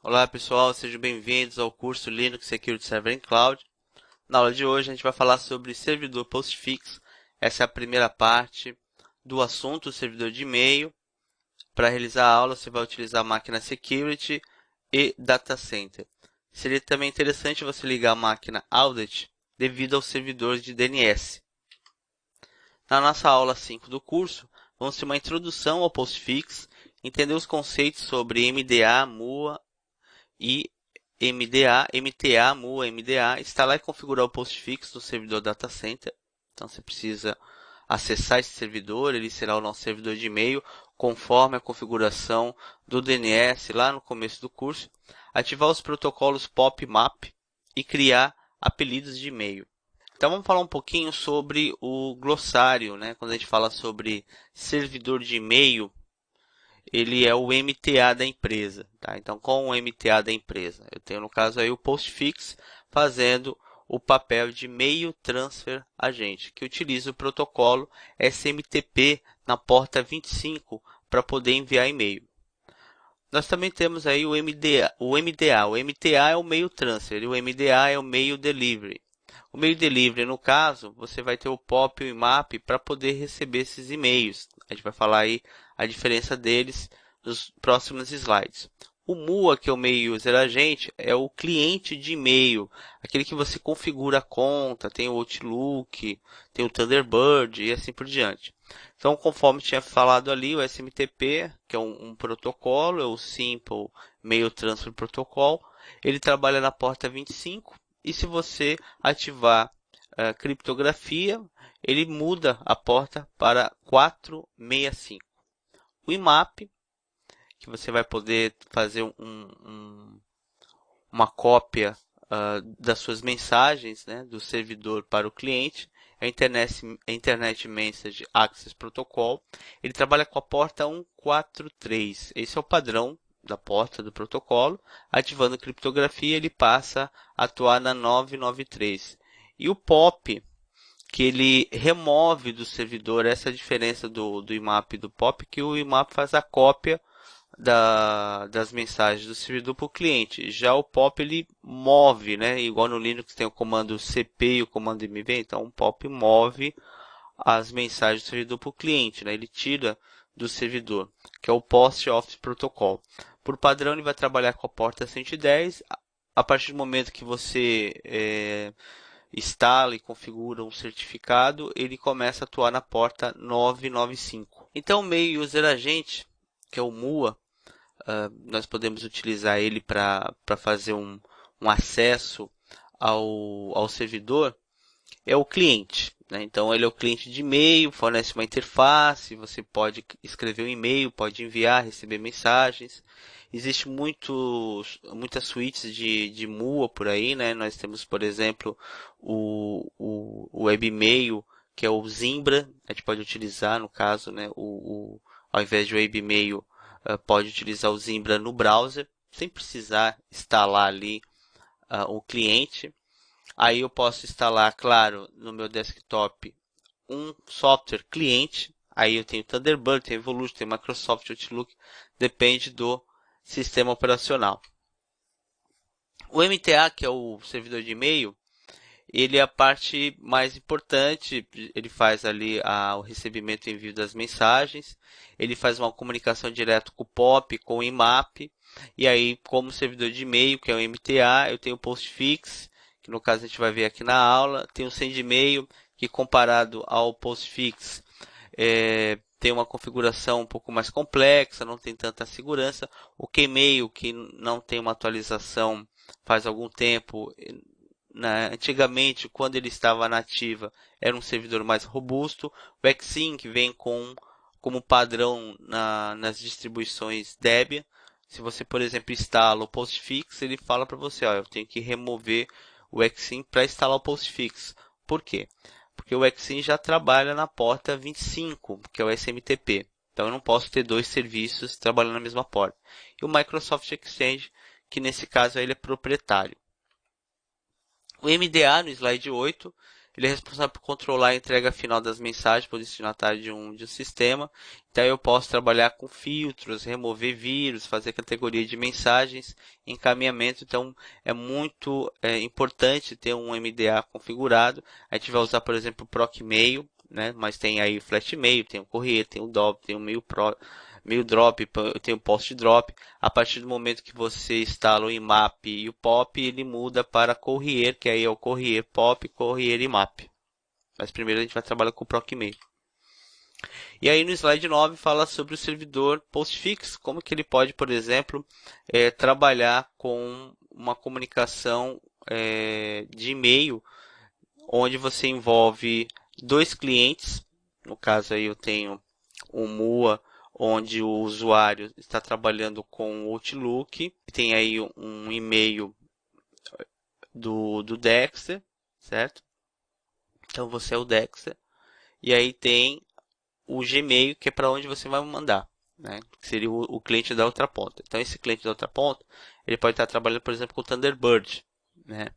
Olá pessoal, sejam bem-vindos ao curso Linux Security Server in Cloud. Na aula de hoje a gente vai falar sobre servidor Postfix. Essa é a primeira parte do assunto, servidor de e-mail. Para realizar a aula você vai utilizar a máquina Security e Data Center. Seria também interessante você ligar a máquina Audit devido ao servidor de DNS. Na nossa aula 5 do curso, vamos ter uma introdução ao Postfix, entender os conceitos sobre MDA, MUA e MTA, MUA, MDA, instalar e configurar o postfix no servidor Data Center. Então você precisa acessar esse servidor, ele será o nosso servidor de e-mail, conforme a configuração do DNS lá no começo do curso. Ativar os protocolos POP e MAP e criar apelidos de e-mail. Então vamos falar um pouquinho sobre o glossário, né? Quando a gente fala sobre servidor de e-mail, ele é o MTA da empresa, tá? Então, com o MTA da empresa, eu tenho no caso aí o Postfix fazendo o papel de Mail Transfer Agent, que utiliza o protocolo SMTP na porta 25 para poder enviar e-mail. Nós também temos aí o MDA. O MTA é o Mail Transfer e o MDA é o Mail Delivery. O Mail Delivery, no caso, você vai ter o POP e o IMAP para poder receber esses e-mails. A gente vai falar aí a diferença deles nos próximos slides. O MUA, que é o Mail User Agent, é o cliente de e-mail, aquele que você configura a conta, tem o Outlook, tem o Thunderbird e assim por diante. Então, conforme tinha falado ali, o SMTP, que é um protocolo, é o Simple Mail Transfer Protocol, ele trabalha na porta 25 e se você ativar criptografia, ele muda a porta para 465. O IMAP, que você vai poder fazer uma cópia das suas mensagens, né, do servidor para o cliente, é a Internet Message Access Protocol. Ele trabalha com a porta 143. Esse é o padrão da porta do protocolo. Ativando criptografia, ele passa a atuar na 993. E o POP, que ele remove do servidor, essa é a diferença do IMAP e do POP, que o IMAP faz a cópia das mensagens do servidor para o cliente. Já o POP ele move, né? Igual no Linux tem o comando cp e o comando mv, então o POP move as mensagens do servidor para o cliente, né? Ele tira do servidor, que é o Post Office Protocol. Por padrão ele vai trabalhar com a porta 110. A partir do momento que você instala e configura um certificado, ele começa a atuar na porta 995. Então o Mail User Agent, que é o MUA, nós podemos utilizar ele para fazer um acesso ao servidor, é o cliente, né? Então ele é o cliente de e-mail, fornece uma interface, você pode escrever um e-mail, pode enviar, receber mensagens. Existe muitas suítes de MUA por aí, né? Nós temos, por exemplo, o Webmail, que é o Zimbra, a gente pode utilizar no caso, né? Ao invés de Webmail, pode utilizar o Zimbra no browser, sem precisar instalar ali o cliente. Aí eu posso instalar, claro, no meu desktop um software cliente. Aí eu tenho Thunderbird, tenho Evolution, tenho Microsoft Outlook, depende do sistema operacional. O MTA, que é o servidor de e-mail, ele é a parte mais importante, ele faz ali o recebimento e envio das mensagens, ele faz uma comunicação direta com o POP, com o IMAP, e aí como servidor de e-mail, que é o MTA, eu tenho o Postfix, que no caso a gente vai ver aqui na aula, tem o SendMail, que comparado ao Postfix, tem uma configuração um pouco mais complexa, não tem tanta segurança. O Kmail, que não tem uma atualização faz algum tempo, né? Antigamente, quando ele estava na ativa, era um servidor mais robusto. O Xing vem como padrão nas distribuições Debian. Se você, por exemplo, instala o Postfix, ele fala para você, ó, eu tenho que remover o Xing para instalar o Postfix. Por quê? Porque o Xing já trabalha na porta 25, que é o SMTP. Então eu não posso ter dois serviços trabalhando na mesma porta. E o Microsoft Exchange, que nesse caso ele é proprietário. O MDA no slide 8 ele é responsável por controlar a entrega final das mensagens para o destinatário de um sistema. Então eu posso trabalhar com filtros, remover vírus, fazer categoria de mensagens, encaminhamento. Então é muito importante ter um MDA configurado. A gente vai usar, por exemplo, o ProcMail, né? Mas tem aí o Flatmail, tem o Courier, tem o DOP, tem o Maildrop, tem o PostDrop. A partir do momento que você instala o IMAP e o POP, ele muda para Courier, que aí é o Courier POP, Courier IMAP. Mas primeiro a gente vai trabalhar com o ProcMail. E aí no slide 9 fala sobre o servidor Postfix, como que ele pode, por exemplo, trabalhar com uma comunicação de e-mail, onde você envolve dois clientes. No caso aí eu tenho o MUA, onde o usuário está trabalhando com o Outlook, tem aí um e-mail do Dexter, certo? Então você é o Dexter, e aí tem o Gmail, que é para onde você vai mandar, né? Que seria o cliente da outra ponta. Então esse cliente da outra ponta, ele pode estar trabalhando, por exemplo, com o Thunderbird, né?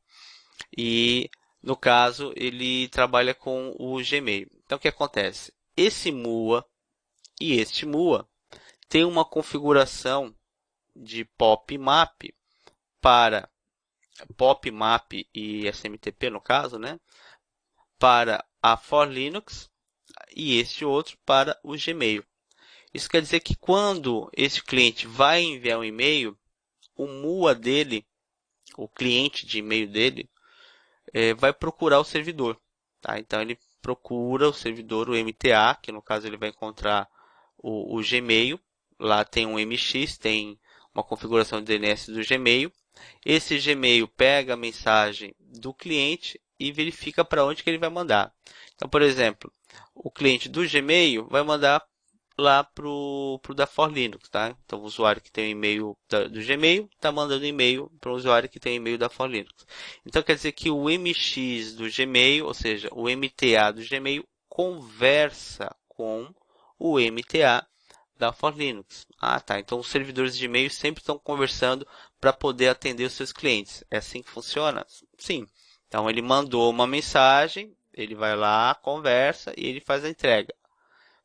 E no caso ele trabalha com o Gmail. Então o que acontece? Esse MUA e este MUA tem uma configuração de POP-MAP para POP-MAP e SMTP no caso, né? Para a For Linux e este outro para o Gmail. Isso quer dizer que quando esse cliente vai enviar um e-mail, o MUA dele, o cliente de e-mail dele, vai procurar o servidor. Tá? Então ele procura o servidor, o MTA, que no caso ele vai encontrar o Gmail. Lá tem um MX, tem uma configuração de DNS do Gmail. Esse Gmail pega a mensagem do cliente e verifica para onde que ele vai mandar. Então, por exemplo, o cliente do Gmail vai mandar lá pro da For Linux, tá? Então, o usuário que tem o e-mail do Gmail está mandando e-mail para o usuário que tem o e-mail da For Linux. Então, quer dizer que o MX do Gmail, ou seja, o MTA do Gmail, conversa com o MTA da For Linux. Ah, tá. Então, os servidores de e-mail sempre estão conversando para poder atender os seus clientes. É assim que funciona? Sim. Então, ele mandou uma mensagem, ele vai lá, conversa e ele faz a entrega.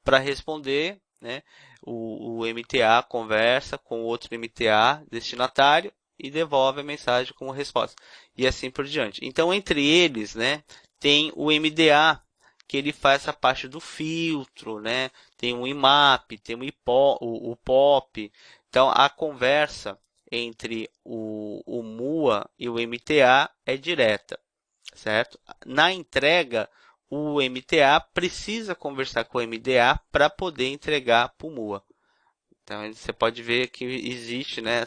Para responder, né, o MTA conversa com outro MTA destinatário e devolve a mensagem como resposta. E assim por diante. Então, entre eles, né, tem o MDA, que ele faz essa parte do filtro, né? Tem o IMAP, tem o POP. Então, a conversa entre o MUA e o MTA é direta, certo? Na entrega, o MTA precisa conversar com o MDA para poder entregar para o MUA. Então você pode ver que existe, né,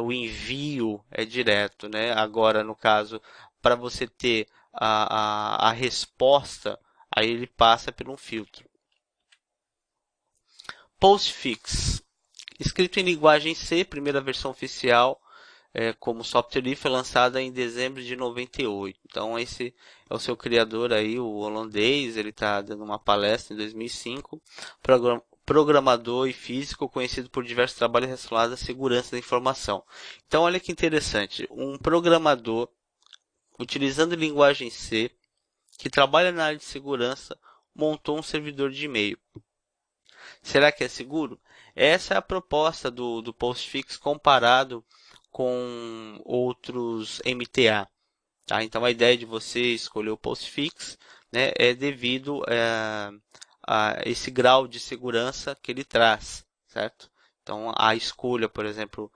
o envio é direto, né? Agora no caso para você ter a resposta, aí ele passa por um filtro. Postfix, escrito em linguagem C, primeira versão oficial, como software livre, foi lançada em dezembro de 98. Então esse é o seu criador aí, o holandês, ele está dando uma palestra em 2005, programador e físico conhecido por diversos trabalhos relacionados à segurança da informação. Então olha que interessante, um programador utilizando linguagem C, que trabalha na área de segurança, montou um servidor de e-mail. Será que é seguro? Essa é a proposta do Postfix comparado com outros MTA. Tá? Então, a ideia de você escolher o Postfix, né, é devido a esse grau de segurança que ele traz, certo? Então, a escolha, por exemplo,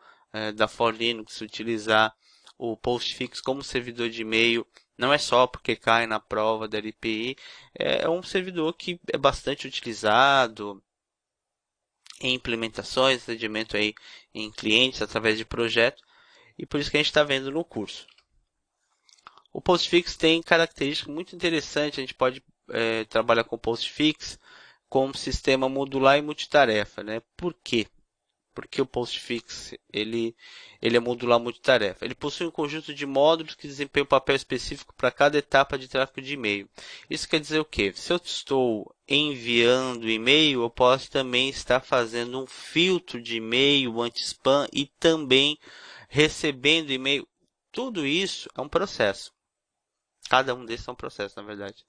da For Linux utilizar o Postfix como servidor de e-mail não é só porque cai na prova da LPI, é um servidor que é bastante utilizado em implementações, atendimento aí em clientes através de projetos, e por isso que a gente está vendo no curso. O Postfix tem características muito interessantes, a gente pode trabalhar com o Postfix como sistema modular e multitarefa, né? Por quê? Porque o Postfix ele é modular multitarefa. Ele possui um conjunto de módulos que desempenham um papel específico para cada etapa de tráfego de e-mail. Isso quer dizer o quê? Se eu estou enviando e-mail, eu posso também estar fazendo um filtro de e-mail, anti-spam e também recebendo e-mail. Tudo isso é um processo. Cada um desses é um processo, na verdade.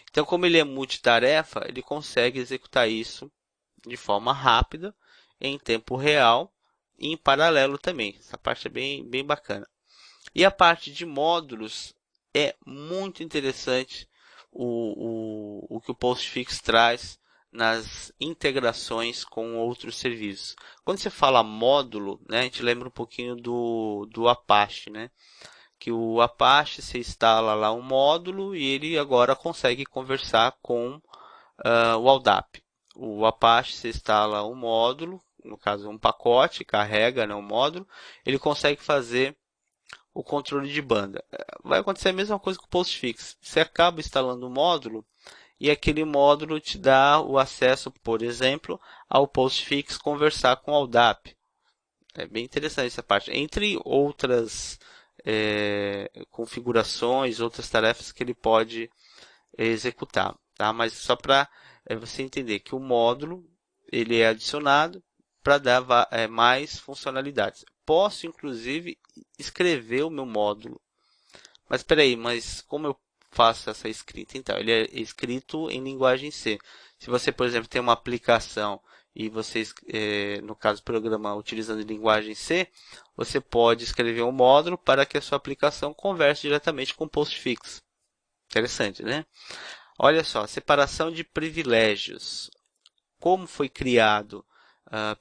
Então, como ele é multitarefa, ele consegue executar isso de forma rápida, em tempo real e em paralelo também. Essa parte é bem bacana. E a parte de módulos é muito interessante o que o Postfix traz nas integrações com outros serviços. Quando você fala módulo, né, a gente lembra um pouquinho do Apache, né? Que o Apache você instala lá um módulo e ele agora consegue conversar com o LDAP. O Apache você instala um módulo, no caso um pacote, carrega, né, um módulo, ele consegue fazer o controle de banda. Vai acontecer a mesma coisa com o Postfix. Você acaba instalando um módulo e aquele módulo te dá o acesso, por exemplo, ao Postfix conversar com o LDAP. É bem interessante essa parte. Entre outras configurações, outras tarefas que ele pode executar. Tá? Mas só para você entender que o módulo ele é adicionado para dar mais funcionalidades. Posso, inclusive, escrever o meu módulo. Mas espera aí, mas como eu faço essa escrita? Então, ele é escrito em linguagem C. Se você, por exemplo, tem uma aplicação e você, no caso, programa utilizando linguagem C, você pode escrever um módulo para que a sua aplicação converse diretamente com o Postfix. Interessante, né? Olha só, separação de privilégios. Como foi criado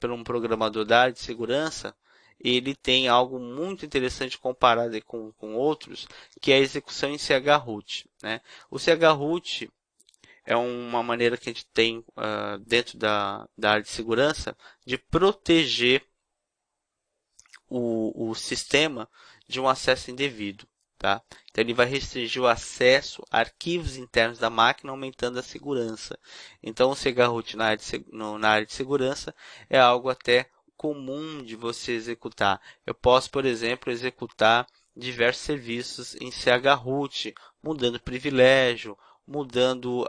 por um programador da área de segurança, ele tem algo muito interessante comparado com outros, que é a execução em CH-root. Né? O CH-root é uma maneira que a gente tem dentro da área de segurança de proteger o sistema de um acesso indevido. Tá? Então ele vai restringir o acesso a arquivos internos da máquina, aumentando a segurança. Então o CH-root na área de segurança é algo até comum de você executar. Eu posso, por exemplo, executar diversos serviços em CH-root, mudando privilégio, mudando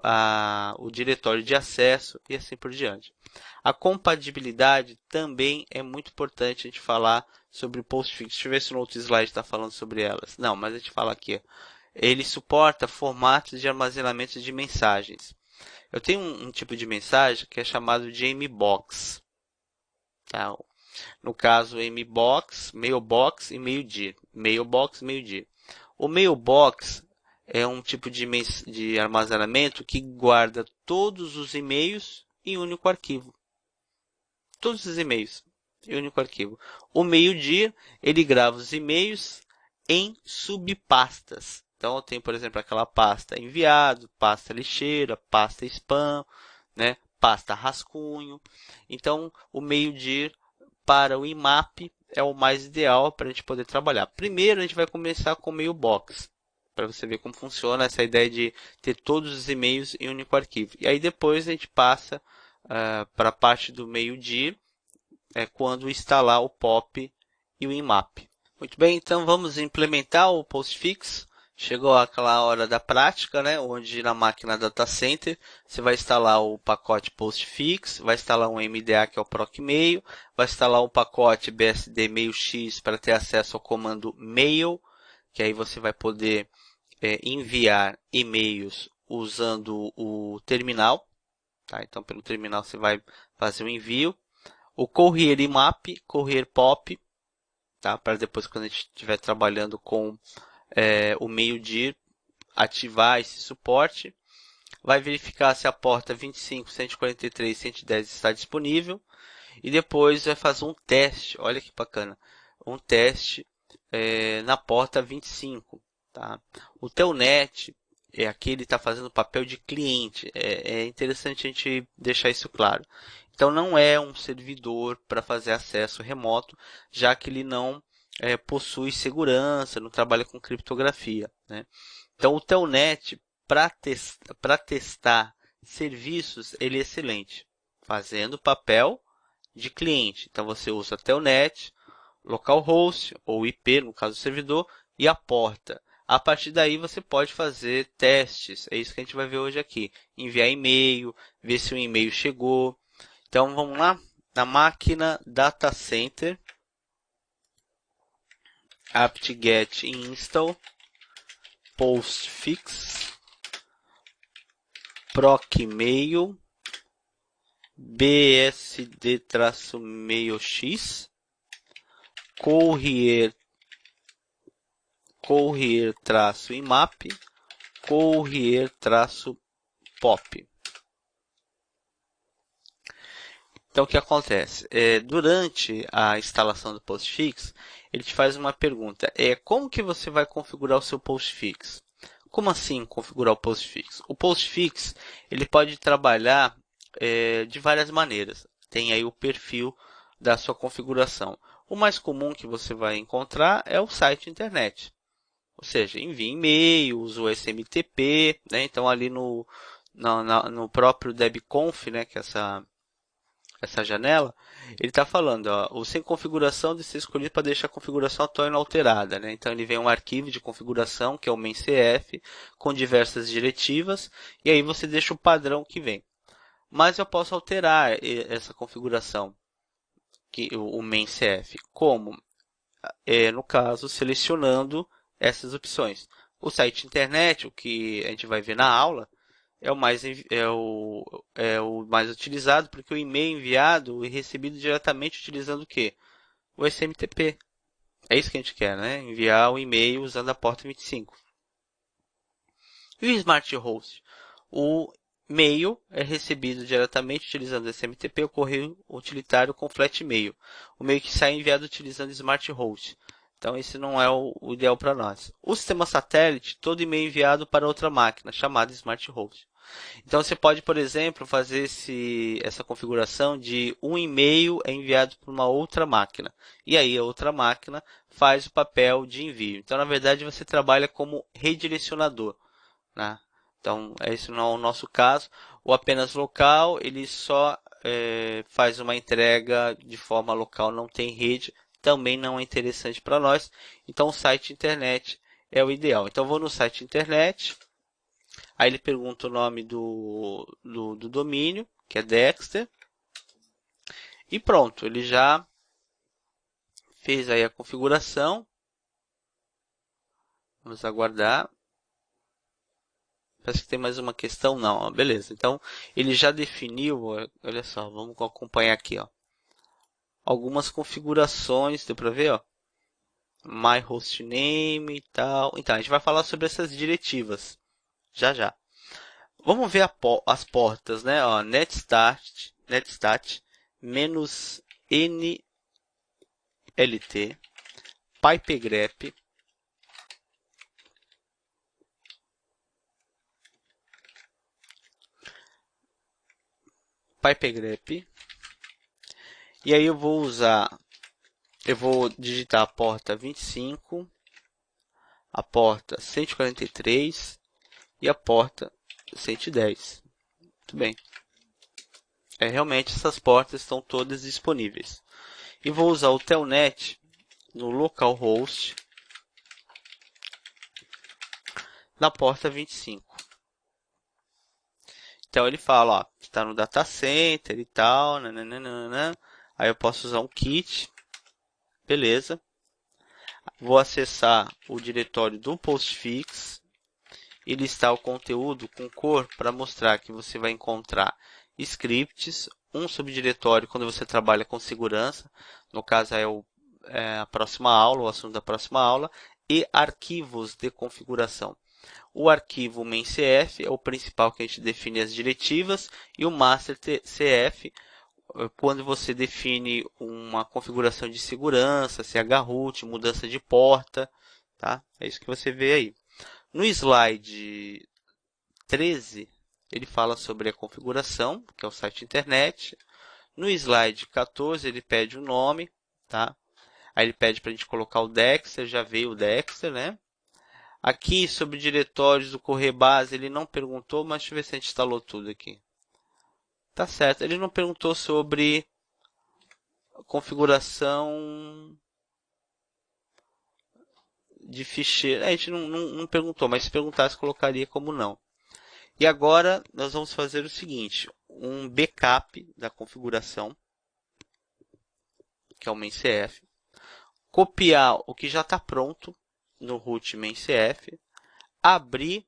o diretório de acesso e assim por diante. A compatibilidade também é muito importante a gente falar sobre o Postfix. Deixa eu ver se no outro slide está falando sobre elas. Não, mas a gente fala aqui. Ele suporta formatos de armazenamento de mensagens. Eu tenho um tipo de mensagem que é chamado de MBOX. Tá? No caso, MBOX, Mailbox e MailDir. Mailbox e MailDir. O Mailbox é um tipo de armazenamento que guarda todos os e-mails em um único arquivo. Todos os e-mails em um único arquivo. O MailDir, ele grava os e-mails em subpastas. Então, eu tenho, por exemplo, aquela pasta enviado, pasta lixeira, pasta spam, né? Pasta rascunho. Então, o MailDir para o IMAP é o mais ideal para a gente poder trabalhar. Primeiro, a gente vai começar com o Mailbox, para você ver como funciona essa ideia de ter todos os e-mails em um único arquivo. E aí depois a gente passa para a parte do MailDir, quando instalar o POP e o IMAP. Muito bem, então vamos implementar o Postfix. Chegou aquela hora da prática, né? Onde na máquina Data Center você vai instalar o pacote Postfix, vai instalar um MDA que é o ProcMail, vai instalar um pacote BSD MailX para ter acesso ao comando Mail, que aí você vai poder enviar e-mails usando o terminal. Tá? Então pelo terminal você vai fazer o envio. O Courier IMAP, Courier POP, tá? Para depois quando a gente estiver trabalhando com o MailDir, ativar esse suporte. Vai verificar se a porta 25, 143, 110 está disponível. E depois vai fazer um teste, olha que bacana, um teste na porta 25. Tá? O Telnet, aqui ele está fazendo o papel de cliente. É interessante a gente deixar isso claro. Então não é um servidor para fazer acesso remoto, já que ele não possui segurança, não trabalha com criptografia. Né? Então o Telnet, para testar serviços, ele é excelente, fazendo papel de cliente. Então você usa Telnet, localhost ou IP, no caso do servidor, e a porta. A partir daí você pode fazer testes. É isso que a gente vai ver hoje aqui. Enviar e-mail, ver se o e-mail chegou. Então vamos lá. Na máquina Data Center, apt-get install postfix procmail bsd-mailx courier-imap courier-pop. Então, o que acontece? Durante a instalação do postfix, ele te faz uma pergunta. Como que você vai configurar o seu postfix? Como assim configurar o postfix? O postfix ele pode trabalhar de várias maneiras. Tem aí o perfil da sua configuração. O mais comum que você vai encontrar é o site internet. Ou seja, envia e-mail, usa o SMTP, né? Então ali no próprio debconf, né, que é essa janela, ele está falando, ó, o sem configuração deve ser escolhido para deixar a configuração atual inalterada, né? Então ele vem um arquivo de configuração, que é o main.cf, com diversas diretivas, e aí você deixa o padrão que vem. Mas eu posso alterar essa configuração, o main.cf, como? No caso, selecionando essas opções. O site internet, o que a gente vai ver na aula, é o mais utilizado, porque o e-mail enviado e recebido diretamente utilizando o quê? O SMTP. É isso que a gente quer, né? Enviar o e-mail usando a porta 25. E o Smart Host? O e-mail é recebido diretamente utilizando o SMTP, o correio utilitário com flat e-mail. O e-mail que sai enviado utilizando o Smart Host. Então, esse não é o ideal para nós. O sistema satélite, todo e-mail enviado para outra máquina, chamada Smart Host. Então, você pode, por exemplo, fazer essa configuração de um e-mail é enviado para uma outra máquina. E aí, a outra máquina faz o papel de envio. Então, na verdade, você trabalha como redirecionador, né? Então, esse não é o nosso caso. O apenas local, ele só faz uma entrega de forma local, não tem rede. Também não é interessante para nós. Então, o site internet é o ideal. Então, eu vou no site internet. Aí ele pergunta o nome do domínio, que é Dexter. E pronto, ele já fez aí a configuração. Vamos aguardar. Parece que tem mais uma questão. Não, beleza. Então, ele já definiu, olha só, vamos acompanhar aqui, ó. Algumas configurações, deu para ver, ó. My hostname e tal. Então, a gente vai falar sobre essas diretivas. Já. Vamos ver as portas, né? Ó, netstat -nlt, pipegrep, e aí eu vou digitar a porta 25, a porta 143 e a porta 110. Muito bem. Realmente essas portas estão todas disponíveis. E vou usar o telnet no localhost na porta 25. Então ele fala, ó, está no data center e tal, nananana. Aí eu posso usar um kit, beleza. Vou acessar o diretório do postfix e listar o conteúdo com cor para mostrar que você vai encontrar scripts, um subdiretório quando você trabalha com segurança, no caso a próxima aula, o assunto da próxima aula, e arquivos de configuração. O arquivo main.cf é o principal, que a gente define as diretivas, e o master.cf quando você define uma configuração de segurança, chroot, mudança de porta, tá? É isso que você vê aí. No slide 13, ele fala sobre a configuração, que é o site internet. No slide 14, ele pede o nome, tá? Aí ele pede para a gente colocar o Dexter, já veio o Dexter, né? Aqui, sobre diretórios do correio base, ele não perguntou, mas deixa eu ver se a gente instalou tudo aqui. Tá certo, ele não perguntou sobre configuração de ficheiro. A gente não perguntou, mas se perguntasse, colocaria como não. E agora, nós vamos fazer o seguinte, um backup da configuração, que é o main.cf, copiar o que já está pronto no root main.cf, abrir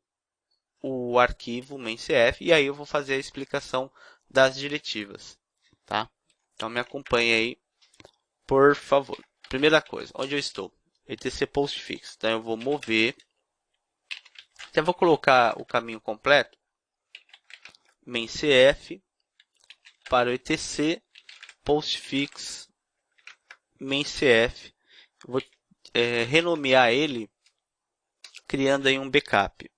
o arquivo main.cf e aí eu vou fazer a explicação das diretivas, tá? Então me acompanhe aí, por favor. Primeira coisa, onde eu estou? etc postfix. Então eu vou mover. Já vou colocar o caminho completo. main.cf para o etc postfix main.cf. Vou renomear ele criando aí um backup.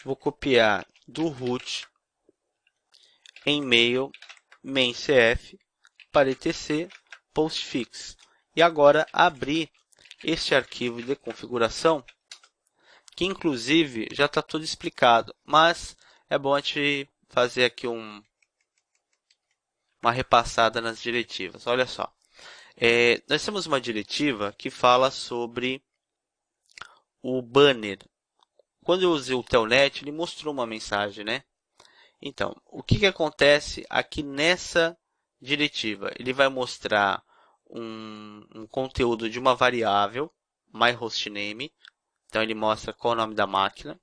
Vou copiar do root em mail main.cf para etc postfix. E agora abrir este arquivo de configuração, que inclusive já está tudo explicado, mas é bom a gente fazer aqui uma repassada nas diretivas. Olha só, nós temos uma diretiva que fala sobre o banner. Quando eu usei o Telnet, ele mostrou uma mensagem, né? Então, o que acontece aqui nessa diretiva? Ele vai mostrar um conteúdo de uma variável, myHostName. Então, ele mostra qual é o nome da máquina.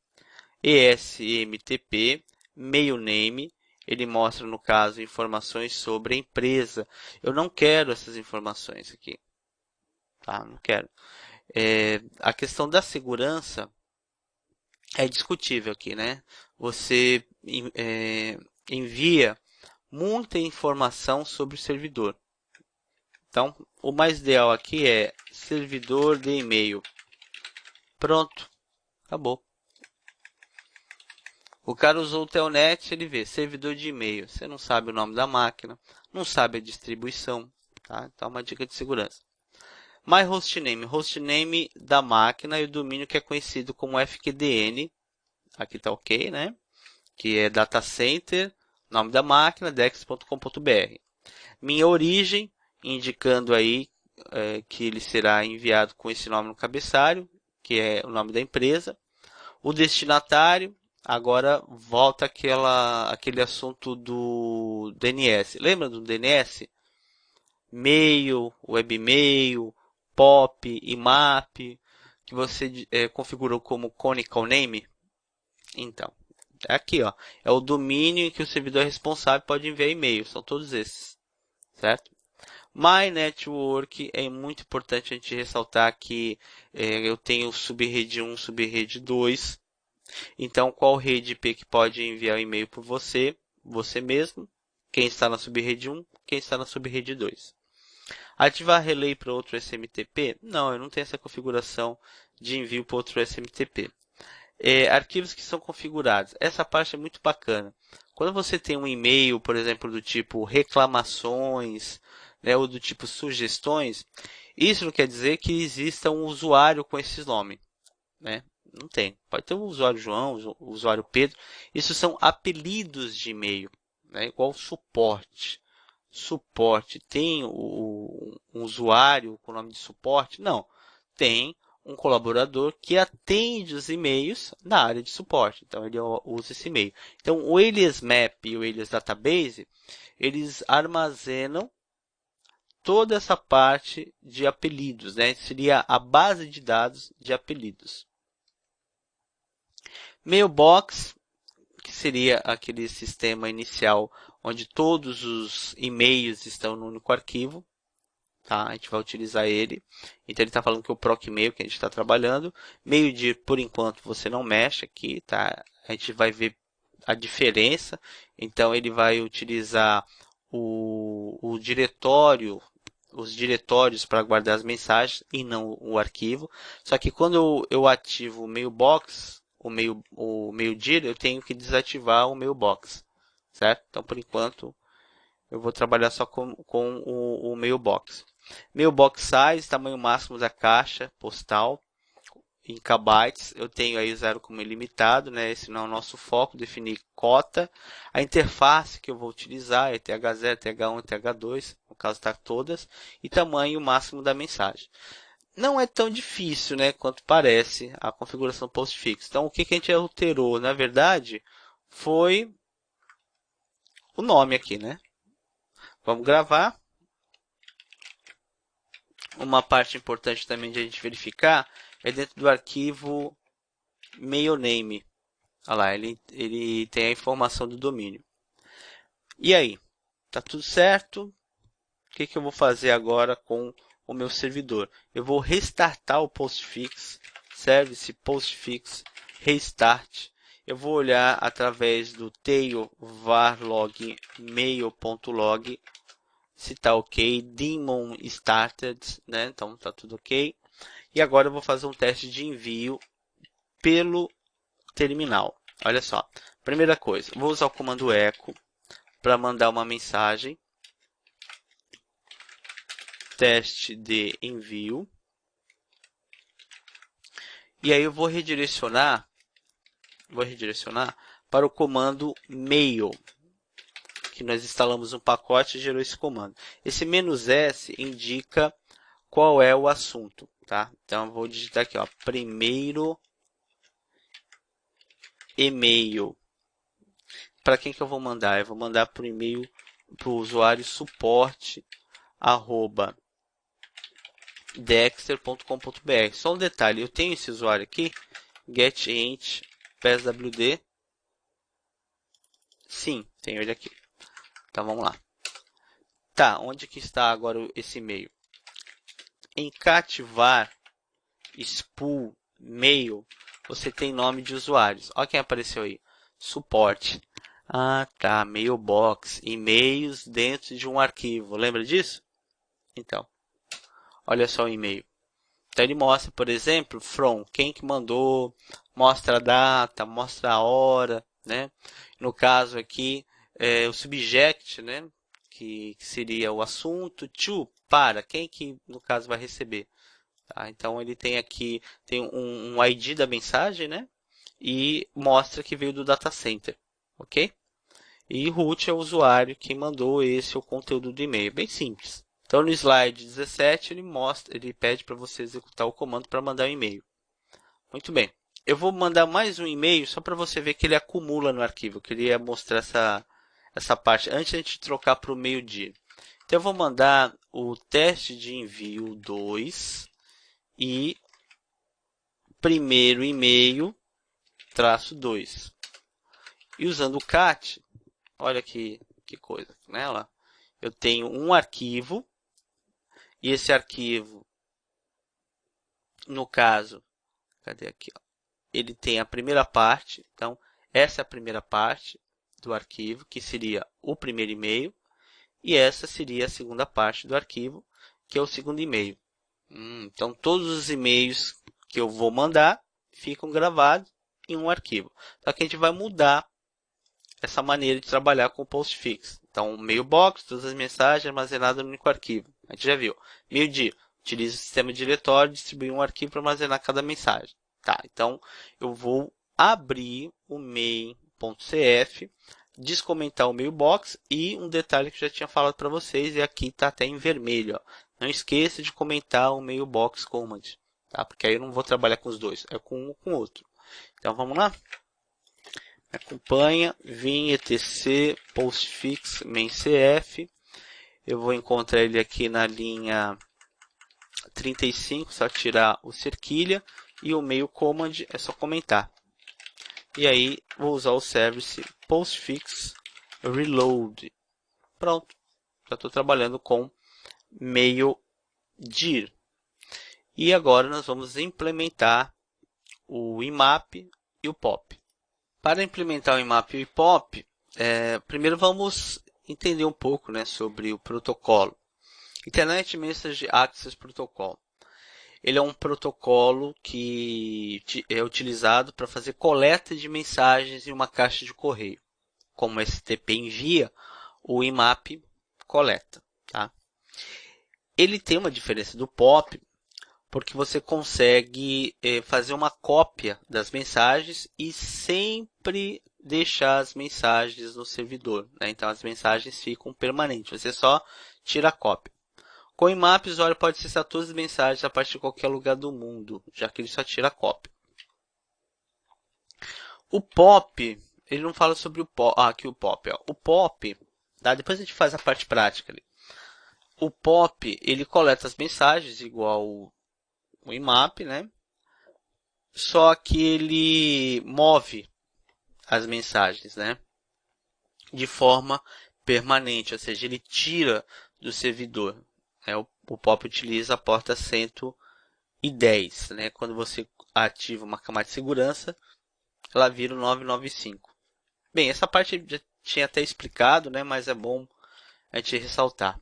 ESMTP, mailName. Ele mostra, no caso, informações sobre a empresa. Eu não quero essas informações aqui. Tá? Não quero. A questão da segurança é discutível aqui, né? Você envia muita informação sobre o servidor. Então, o mais ideal aqui é servidor de e-mail. Pronto, acabou. O cara usou o Telnet, ele vê servidor de e-mail. Você não sabe o nome da máquina, não sabe a distribuição, tá? Então, uma dica de segurança. myHostName, hostname da máquina e o domínio que é conhecido como FQDN. Aqui está ok, né? Que é data center, nome da máquina, dex.com.br. Minha origem, indicando aí que ele será enviado com esse nome no cabeçalho, que é o nome da empresa. O destinatário, agora volta aquele assunto do DNS. Lembra do DNS? Mail, webmail, POP, IMAP, que você configurou como Conical Name. Então, aqui, ó, é o domínio em que o servidor responsável pode enviar e-mail. São todos esses, certo? My Network é muito importante a gente ressaltar que eu tenho subrede 1, subrede 2. Então, qual rede IP que pode enviar o e-mail por você? Você mesmo. Quem está na subrede 1, quem está na subrede 2. Ativar relay para outro SMTP? Não, eu não tenho essa configuração de envio para outro SMTP. Arquivos que são configurados. Essa parte é muito bacana. Quando você tem um e-mail, por exemplo, do tipo reclamações, né, ou do tipo sugestões, isso não quer dizer que exista um usuário com esse nome, né? Não tem. Pode ter o usuário João, o usuário Pedro. Isso são apelidos de e-mail, né? Igual suporte. Suporte tem um usuário com o nome de suporte? Não. Tem um colaborador que atende os e-mails na área de suporte. Então, ele usa esse e-mail. Então, o Alias Map e o Alias Database, eles armazenam toda essa parte de apelidos, né? Seria a base de dados de apelidos. Mailbox, que seria aquele sistema inicial onde todos os e-mails estão no único arquivo. Tá? A gente vai utilizar ele. Então ele está falando que o proc mail que a gente está trabalhando. MailDir, por enquanto, você não mexe aqui, tá? A gente vai ver a diferença. Então ele vai utilizar o diretório, os diretórios para guardar as mensagens e não o arquivo. Só que quando eu ativo o Mailbox, o MailDir, eu tenho que desativar o Mailbox, certo? Então por enquanto eu vou trabalhar só com o Mailbox. Mailbox size, tamanho máximo da caixa postal em kbytes. Eu tenho aí o 0 como ilimitado, né? Esse não é o nosso foco, definir cota. A interface que eu vou utilizar é TH0, TH1 e TH2, no caso está todas. E tamanho máximo da mensagem. Não é tão difícil, né, quanto parece a configuração postfix. Então, o que a gente alterou, na verdade, foi o nome aqui, né? Vamos gravar. Uma parte importante também de a gente verificar é dentro do arquivo mail name. Olha lá, ele tem a informação do domínio. E aí? Tá tudo certo? O que eu vou fazer agora com o meu servidor? Eu vou restartar o postfix, service postfix restart. Eu vou olhar através do tail var log mail.log se está ok, daemon started, né? Então tá tudo ok. E agora eu vou fazer um teste de envio pelo terminal. Olha só, primeira coisa, vou usar o comando echo para mandar uma mensagem. Teste de envio. E aí eu vou redirecionar para o comando mail, que nós instalamos um pacote e gerou esse comando. Esse "-s" indica qual é o assunto, tá? Então eu vou digitar aqui, ó, primeiro e-mail. Para quem que eu vou mandar? Eu vou mandar para o e-mail para o usuário suporte@dexter.com.br. Só um detalhe, eu tenho esse usuário aqui, getInt PSWD. Sim, tenho ele aqui. Então vamos lá. Tá, onde que está agora esse e-mail? Em cativar spool mail, você tem nome de usuários. Olha quem apareceu aí. Suporte. Ah, tá. Mailbox. E-mails dentro de um arquivo. Lembra disso? Então, olha só o e-mail. Então ele mostra, por exemplo, from, quem que mandou, mostra a data, mostra a hora, né? No caso aqui, o subject, né? Que seria o assunto, to, para, quem que no caso vai receber. Tá? Então ele tem aqui tem um ID da mensagem, né? E mostra que veio do data center, ok? E root é o usuário que mandou o conteúdo do e-mail, bem simples. Então no slide 17 ele pede para você executar o comando para mandar um e-mail. Muito bem. Eu vou mandar mais um e-mail só para você ver que ele acumula no arquivo. Eu queria mostrar essa parte antes de a gente trocar para o meio-dia. Então eu vou mandar o teste de envio 2 e primeiro e-mail traço 2. E usando o cat, olha que coisa, né? Lá, eu tenho um arquivo e esse arquivo, no caso, cadê aqui? Ó, ele tem a primeira parte, então essa é a primeira parte do arquivo, que seria o primeiro e-mail, e essa seria a segunda parte do arquivo, que é o segundo e-mail. Então todos os e-mails que eu vou mandar ficam gravados em um arquivo. Só que a gente vai mudar essa maneira de trabalhar com o postfix. Então, mailbox, todas as mensagens armazenadas no único arquivo. A gente já viu. Meio-dia, utiliza o sistema diretório, distribui um arquivo para armazenar cada mensagem. Tá, então eu vou abrir o main.cf, descomentar o mailbox e um detalhe que eu já tinha falado para vocês, e aqui está até em vermelho. Ó. Não esqueça de comentar o mailbox command, tá? Porque aí eu não vou trabalhar com os dois, é com um ou com o outro. Então vamos lá? Acompanha, vim etc postfix maincf. Eu vou encontrar ele aqui na linha 35, só tirar o cerquilha, e o mail command é só comentar. E aí vou usar o service postfix reload. Pronto, já estou trabalhando com mail-dir. E agora nós vamos implementar o IMAP e o POP. Para implementar o IMAP e o POP, primeiro vamos entender um pouco, né, sobre o protocolo. Internet Message Access Protocol. Ele é um protocolo que é utilizado para fazer coleta de mensagens em uma caixa de correio. Como o STP envia, o IMAP coleta. Tá? Ele tem uma diferença do POP, porque você consegue fazer uma cópia das mensagens e sempre deixar as mensagens no servidor. Né? Então, as mensagens ficam permanentes. Você só tira a cópia. Com o IMAP, o usuário pode acessar todas as mensagens a partir de qualquer lugar do mundo, já que ele só tira a cópia. O POP, ele não fala sobre o POP. Ah, aqui o POP. Ó. O POP, tá? Depois a gente faz a parte prática ali. O POP, ele coleta as mensagens igual o IMAP, né? só que ele move as mensagens, né, de forma permanente, ou seja, ele tira do servidor. Né? O POP utiliza a porta 110. Né? Quando você ativa uma camada de segurança, ela vira o 995. Bem, essa parte eu já tinha até explicado, né? Mas é bom a gente ressaltar.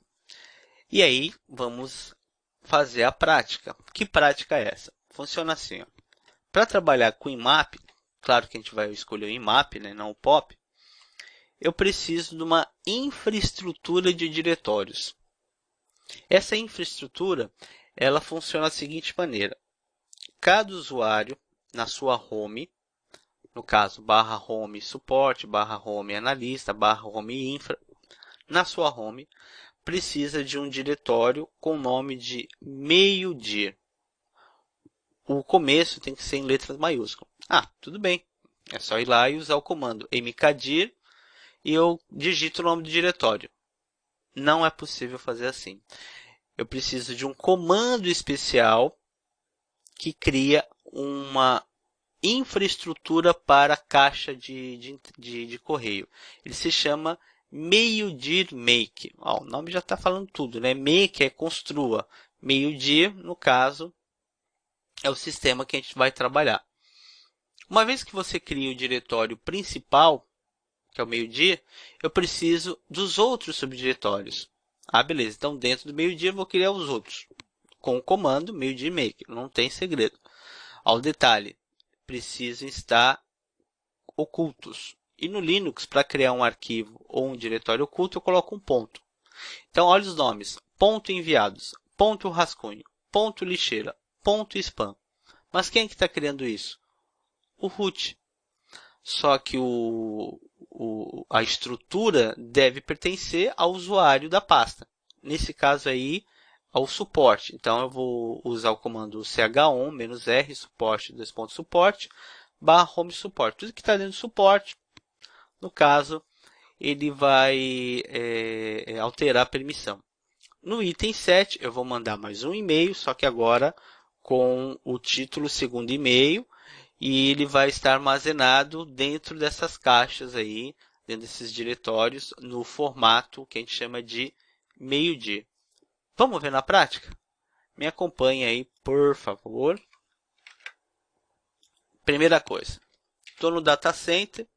E aí, vamos fazer a prática. Que prática é essa? Funciona assim. Para trabalhar com IMAP, claro que a gente vai escolher o IMAP, né? Não o POP. Eu preciso de uma infraestrutura de diretórios. Essa infraestrutura, ela funciona da seguinte maneira. Cada usuário, na sua home, no caso, barra home suporte, barra home analista, barra home infra, na sua home, precisa de um diretório com o nome de meio-dir. O começo tem que ser em letras maiúsculas. Ah, tudo bem. É só ir lá e usar o comando mkdir e eu digito o nome do diretório. Não é possível fazer assim. Eu preciso de um comando especial que cria uma infraestrutura para a caixa de correio. Ele se chama meio-dir make. Ó, o nome já está falando tudo, né? Make é construa. Meio-dir, no caso, é o sistema que a gente vai trabalhar. Uma vez que você cria o diretório principal, que é o meio-dia, eu preciso dos outros subdiretórios. Ah, beleza. Então, dentro do meio-dia, eu vou criar os outros. Com o comando meio-dia make. Não tem segredo. Ao detalhe, precisam estar ocultos. E no Linux, para criar um arquivo ou um diretório oculto, eu coloco um ponto. Então, olha os nomes. Ponto enviados, ponto rascunho, ponto lixeira, ponto spam. Mas quem é que está criando isso? O root. Só que a estrutura deve pertencer ao usuário da pasta. Nesse caso aí, ao suporte. Então, eu vou usar o comando ch1-r suporte, suporte, barra home suporte. Tudo que está dentro do suporte, no caso, ele vai alterar a permissão. No item 7, eu vou mandar mais um e-mail, só que agora com o título segundo e-mail, e ele vai estar armazenado dentro dessas caixas aí, dentro desses diretórios, no formato que a gente chama de meio-dia. Vamos ver na prática? Me acompanhe aí, por favor. Primeira coisa, estou no Data Center,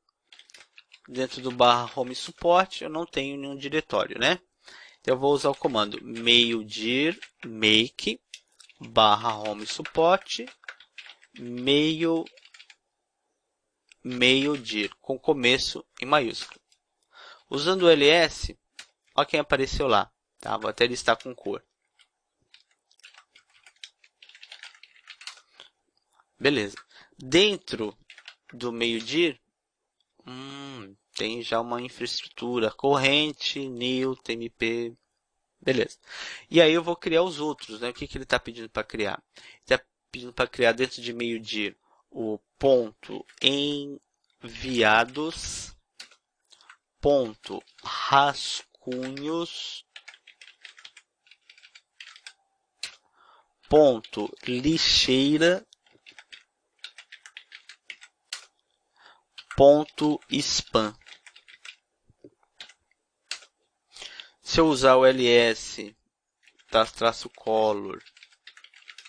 dentro do barra home support, eu não tenho nenhum diretório, né? Então, eu vou usar o comando meio-dir make barra home support meio-dir, com começo em maiúsculo. Usando o ls, olha quem apareceu lá. Tá? Vou até listar com cor. Beleza. Dentro do meio-dir, tem já uma infraestrutura corrente, new, tmp. Beleza. E aí eu vou criar os outros. Né? O que ele está pedindo para criar? Ele está pedindo para criar dentro de meio-dir o ponto enviados, ponto rascunhos, ponto lixeira, ponto spam. Se eu usar o ls traço color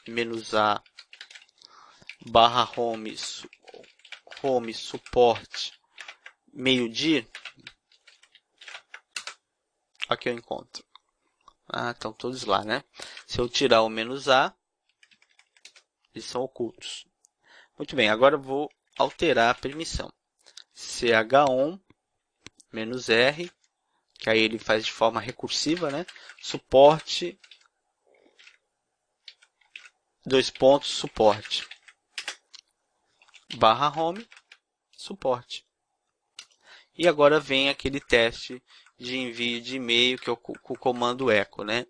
-a barra home suporte meio-dia, aqui eu encontro. Ah, estão todos lá, né? Se eu tirar o -a, eles são ocultos. Muito bem, agora eu vou alterar a permissão. ch1 -r, que aí ele faz de forma recursiva, né? Suporte, suporte, barra home, suporte. E agora vem aquele teste de envio de e-mail que é com o comando echo, né?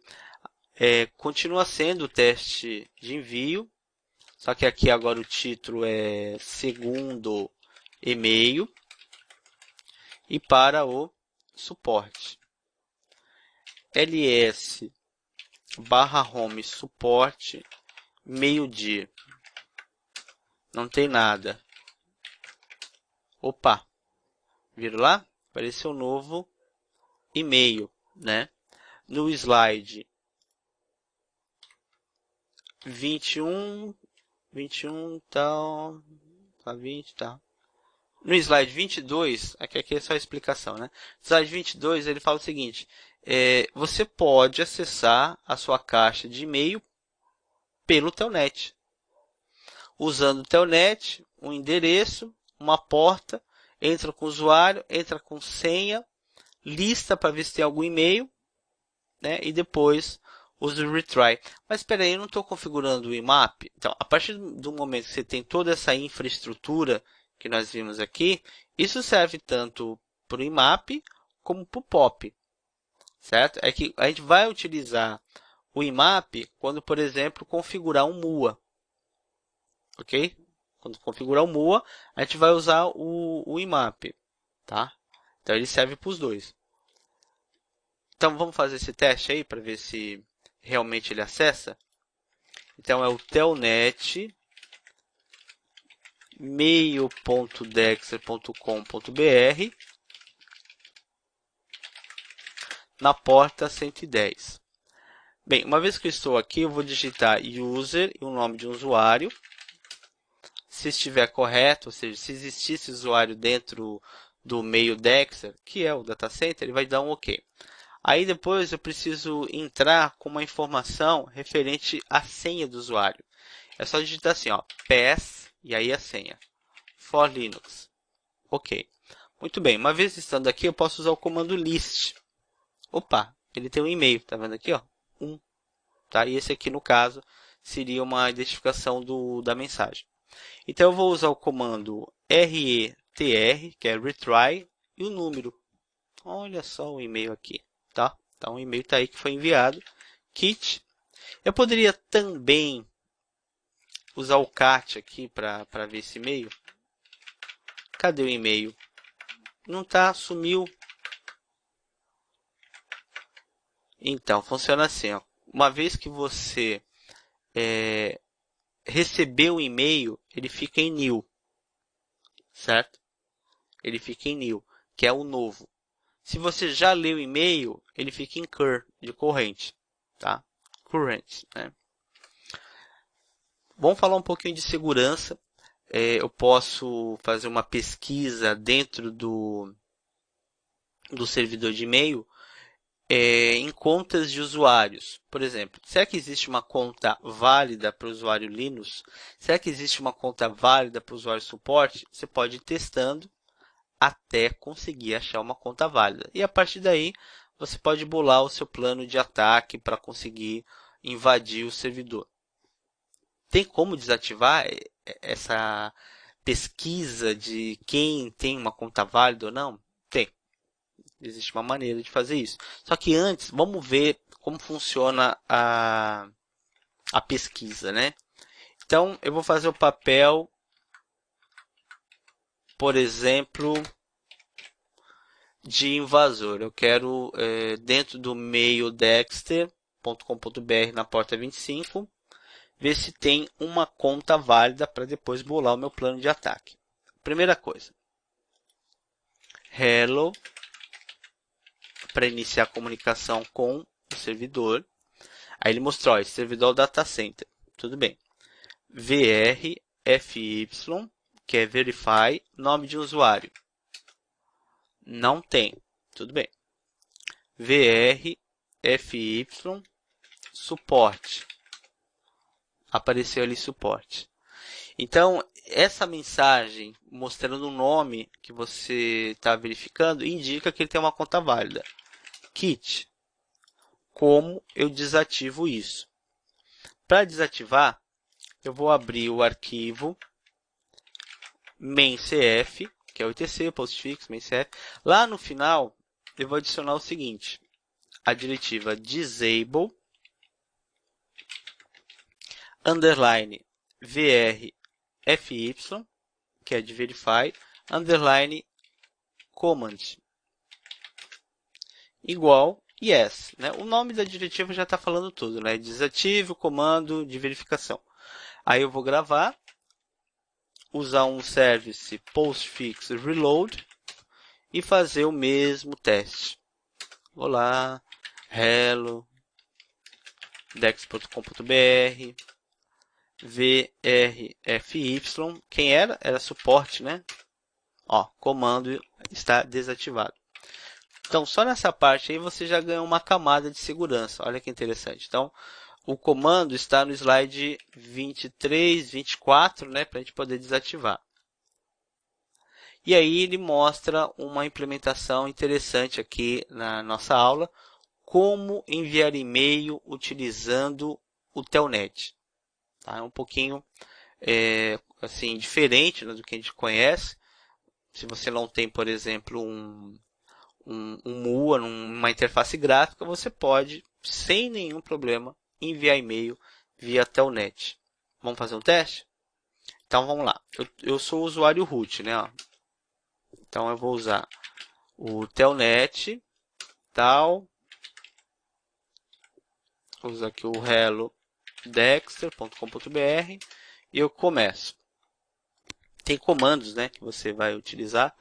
Continua sendo o teste de envio, só que aqui agora o título é segundo e-mail e para o suporte. ls barra home suporte meio-dia. Não tem nada. Opa, viram lá? Apareceu um novo e-mail, né? No slide 21, tal, tá 20, tal. No slide 22, aqui é só a explicação, né? Slide 22, ele fala o seguinte, você pode acessar a sua caixa de e-mail pelo Telnet. Usando o Telnet, um endereço, uma porta, entra com o usuário, entra com senha, lista para ver se tem algum e-mail, né? E depois usa o retry. Mas espera aí, eu não estou configurando o IMAP. Então, a partir do momento que você tem toda essa infraestrutura que nós vimos aqui, isso serve tanto para o IMAP como para o POP, certo? É que a gente vai utilizar o IMAP quando, por exemplo, configurar um MUA, ok? Quando configurar o MUA, a gente vai usar o IMAP, tá? Então, ele serve para os dois. Então, vamos fazer esse teste aí para ver se realmente ele acessa. Então, é o telnet mail.dexter.com.br na porta 110. Bem, uma vez que eu estou aqui, eu vou digitar user e o nome de um usuário. Se estiver correto, ou seja, se existisse usuário dentro do mail Dexter, que é o data center, ele vai dar um OK. Aí depois eu preciso entrar com uma informação referente à senha do usuário. É só digitar assim, ó, pass e aí a senha. For Linux. Ok. Muito bem, uma vez estando aqui, eu posso usar o comando list. Opa, ele tem um e-mail, tá vendo aqui, ó? 1. Tá? E esse aqui, no caso, seria uma identificação da mensagem. Então, eu vou usar o comando retr, que é retry, e o número. Olha só o e-mail aqui, tá? Então, o e-mail está aí que foi enviado. Kit. Eu poderia também usar o cat aqui para ver esse e-mail. Cadê o e-mail? Não tá, sumiu. Então, funciona assim, ó. Uma vez que você recebeu o e-mail, ele fica em new, certo? Ele fica em new, que é o novo. Se você já leu o e-mail, ele fica em cur, de corrente, tá? Current, né? Vamos falar um pouquinho de segurança. Eu posso fazer uma pesquisa dentro do servidor de e-mail em contas de usuários. Por exemplo, será que existe uma conta válida para o usuário Linux? Será que existe uma conta válida para o usuário suporte? Você pode ir testando até conseguir achar uma conta válida. E a partir daí, você pode bolar o seu plano de ataque para conseguir invadir o servidor. Tem como desativar essa pesquisa de quem tem uma conta válida ou não? Tem. Existe uma maneira de fazer isso. Só que antes, vamos ver como funciona a pesquisa, né? Então, eu vou fazer o papel, por exemplo, de invasor. Eu quero, dentro do mail dexter.com.br, na porta 25, ver se tem uma conta válida para depois bolar o meu plano de ataque. Primeira coisa, hello, para iniciar a comunicação com o servidor. Aí ele mostrou, ó, esse servidor é o data center. Tudo bem. vrfy, que é verify, nome de usuário. Não tem. Tudo bem. vrfy, suporte. Apareceu ali suporte. Então, essa mensagem mostrando o nome que você está verificando indica que ele tem uma conta válida. Kit. Como eu desativo isso? Para desativar, eu vou abrir o arquivo maincf, que é o etc, postfix, maincf. Lá no final, eu vou adicionar o seguinte, a diretiva disable underline vrfy, que é de verify, underline command, igual yes, né? O nome da diretiva já está falando tudo, né? Desative o comando de verificação. Aí eu vou gravar usar um service postfix reload e fazer o mesmo teste. Vou lá, hello, dex.com.br, vrfy, quem era? Era suporte, né? Ó, comando está desativado. Então, só nessa parte aí você já ganhou uma camada de segurança. Olha que interessante. Então, o comando está no slide 23, 24, né, para a gente poder desativar. E aí ele mostra uma implementação interessante aqui na nossa aula, como enviar e-mail utilizando o Telnet. Tá? É um pouquinho assim, diferente, né, do que a gente conhece. Se você não tem, por exemplo, um MUA, uma interface gráfica, você pode, sem nenhum problema, enviar e-mail via Telnet. Vamos fazer um teste? Então vamos lá. Eu sou o usuário root, né? Ó. Então eu vou usar o Telnet, tal. Vou usar aqui o hello dexter.com.br e eu começo. Tem comandos, né, que você vai utilizar.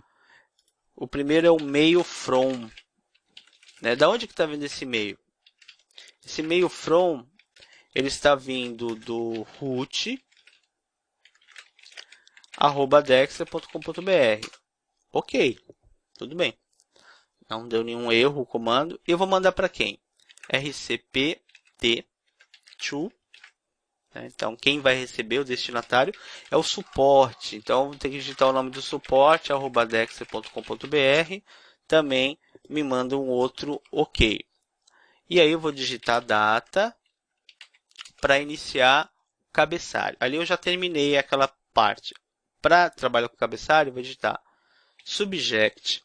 O primeiro é o mail from. Né? Da onde que está vindo esse e-mail? Esse mail from, ele está vindo do root @dexter.com.br. Ok, tudo bem. Não deu nenhum erro o comando. E eu vou mandar para quem? rcpt-to. Então, quem vai receber o destinatário é o suporte. Então, vou ter que digitar o nome do suporte, @dexter.com.br. Também me manda um outro OK. E aí eu vou digitar a data para iniciar o cabeçalho. Ali eu já terminei aquela parte. Para trabalhar com o cabeçalho, eu vou digitar subject,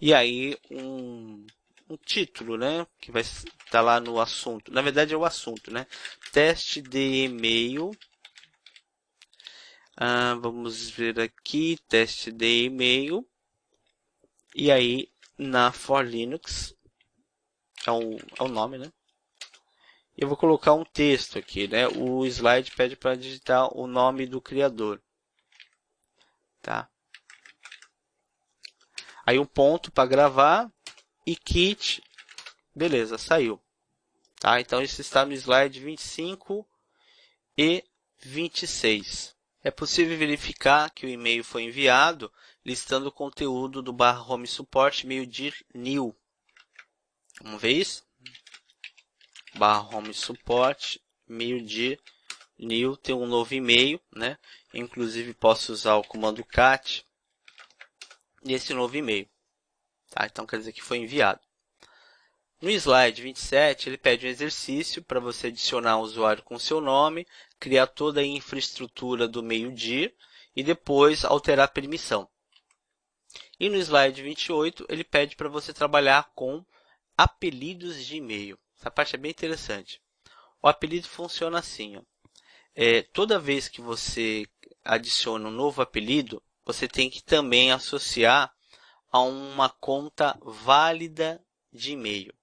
e aí um título, né, que vai estar lá no assunto. Na verdade é o assunto, né? Teste de e-mail. Vamos ver aqui, teste de e-mail. E aí na for Linux é o nome, né? Eu vou colocar um texto aqui, né? O slide pede para digitar o nome do criador, tá? Aí um ponto para gravar e kit, beleza, saiu. Tá? Então isso está no slide 25 e 26. É possível verificar que o e-mail foi enviado listando o conteúdo do /home support mail-dir new. Vamos ver isso? /home support mail-dir new tem um novo e-mail, né? Inclusive posso usar o comando cat nesse novo e-mail. Tá? Então quer dizer que foi enviado. No slide 27, ele pede um exercício para você adicionar um usuário com seu nome, criar toda a infraestrutura do mail-dir e depois alterar a permissão. E no slide 28, ele pede para você trabalhar com apelidos de e-mail. Essa parte é bem interessante. O apelido funciona assim. Ó. Toda vez que você adiciona um novo apelido, você tem que também associar a uma conta válida de e-mail.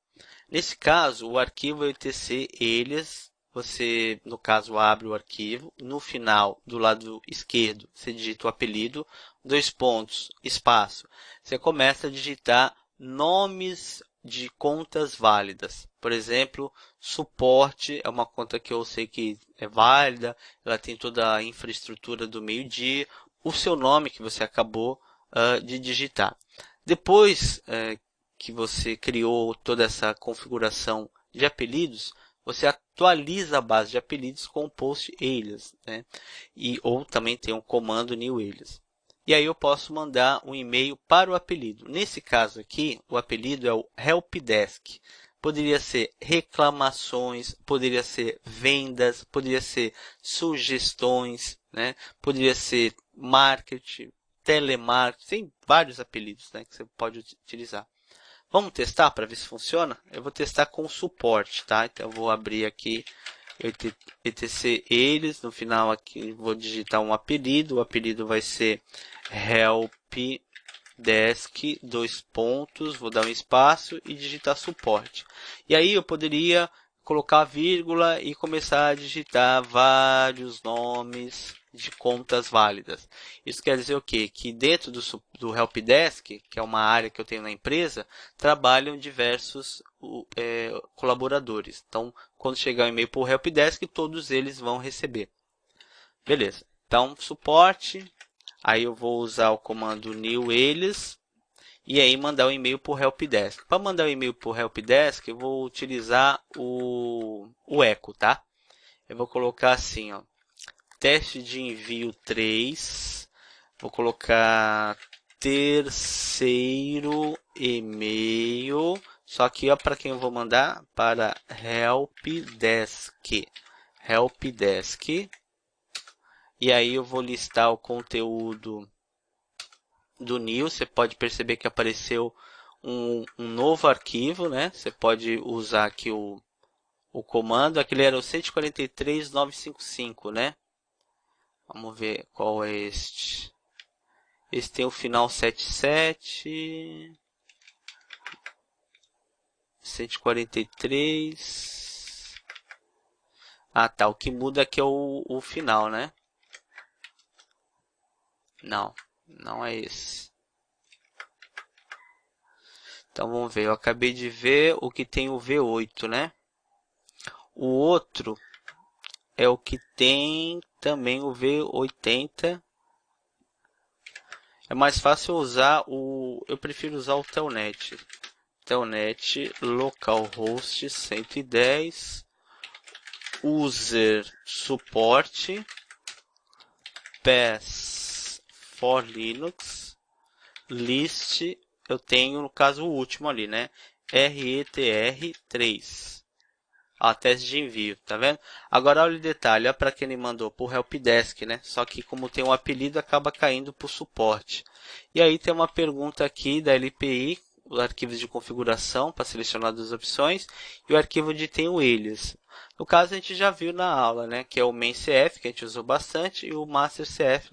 Nesse caso, o arquivo etc alias, você, no caso, abre o arquivo. No final, do lado esquerdo, você digita o apelido, 2 pontos, espaço. Você começa a digitar nomes de contas válidas. Por exemplo, suporte é uma conta que eu sei que é válida, ela tem toda a infraestrutura do mail-dir, o seu nome que você acabou de digitar. Depois que você criou toda essa configuração de apelidos, você atualiza a base de apelidos com o post alias, né? Ou também tem um comando new alias. E aí eu posso mandar um e-mail para o apelido. Nesse caso aqui, o apelido é o helpdesk. Poderia ser reclamações, poderia ser vendas, poderia ser sugestões, né? Poderia ser marketing, telemarketing, tem vários apelidos, né, que você pode utilizar. Vamos testar para ver se funciona? Eu vou testar com suporte, tá? Então eu vou abrir aqui etc eles, no final aqui vou digitar um apelido, o apelido vai ser helpdesk, 2 pontos, vou dar um espaço e digitar suporte. E aí eu poderia colocar a vírgula e começar a digitar vários nomes de contas válidas. Isso quer dizer o quê? Que dentro do helpdesk, que é uma área que eu tenho na empresa, trabalham diversos colaboradores. Então, quando chegar o e-mail para o helpdesk, todos eles vão receber. Beleza. Então, suporte. Aí eu vou usar o comando new eles. E aí mandar o e-mail para o helpdesk. Para mandar o e-mail para o helpdesk, eu vou utilizar o echo, tá? Eu vou colocar assim, ó, teste de envio 3. Vou colocar terceiro e-mail. Só que para quem eu vou mandar? Para helpdesk. Helpdesk. E aí eu vou listar o conteúdo do new. Você pode perceber que apareceu um novo arquivo, né? Você pode usar aqui o comando. Aquele era o 143.955, né? Vamos ver qual é este. Esse tem o final 77. 143. Ah, tá. O que muda aqui é o final, né? Não, não é esse. Então vamos ver. Eu acabei de ver o que tem o V8, né? O outro é o que tem também o V80. É mais fácil usar eu prefiro usar o Telnet. Telnet localhost 110 user support pass for Linux list. Eu tenho no caso o último ali, né? RETR3. Ó, teste de envio, tá vendo? Agora olha o detalhe, olha para quem ele mandou, por helpdesk, né? Só que como tem um apelido, acaba caindo para o suporte. E aí tem uma pergunta aqui da LPI, os arquivos de configuração para selecionar das opções e o arquivo de tem o eles. No caso a gente já viu na aula, né? Que é o main.cf, que a gente usou bastante, e o master.cf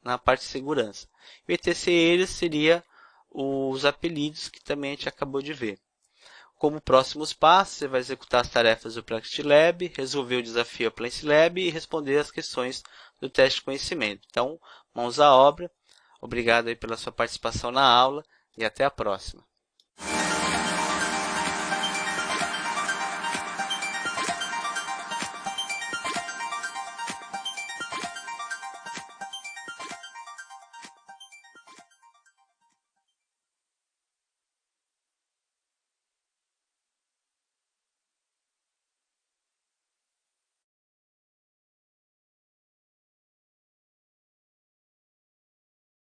na parte de segurança. O etc eles seria os apelidos que também a gente acabou de ver. Como próximos passos, você vai executar as tarefas do Practice Lab, resolver o desafio Appliance Lab e responder as questões do teste de conhecimento. Então, mãos à obra. Obrigado aí pela sua participação na aula e até a próxima.